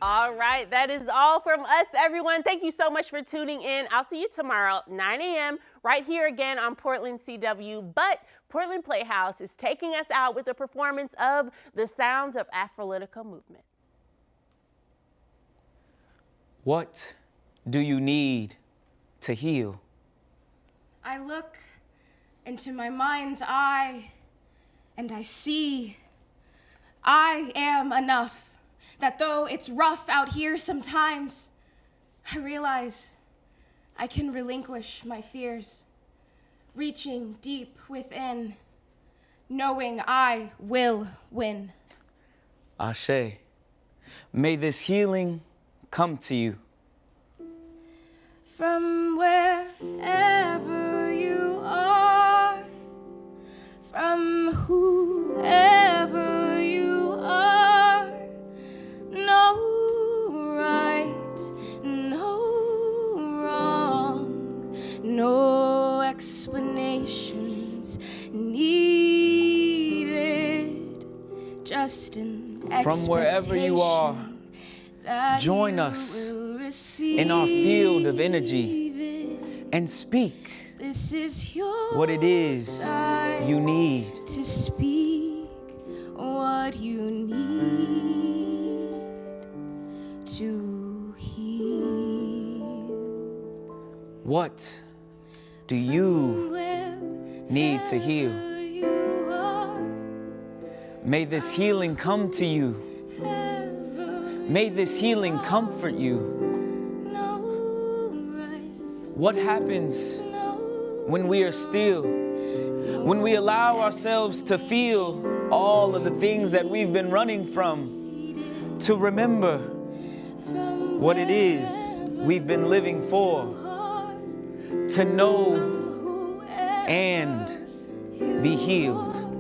All right, that is all from us, everyone. Thank you so much for tuning in. I'll see you tomorrow, 9 a.m., right here again on Portland CW. But Portland Playhouse is taking us out with a performance of the Sounds of Afrolitical Movement. What do you need to heal? I look into my mind's eye and I see I am enough. That though it's rough out here sometimes, I realize I can relinquish my fears, reaching deep within, knowing I will win. Ashe, may this healing come to you. From wherever you are, from whoever you are, no right, no wrong, no explanations needed, just an From wherever you are, join us in our field of energy and speak what it is you need. To speak what you need to heal. What do you need to heal? May this healing come to you. May this healing comfort you. What happens when we are still? When we allow ourselves to feel all of the things that we've been running from, to remember what it is we've been living for, to know and be healed.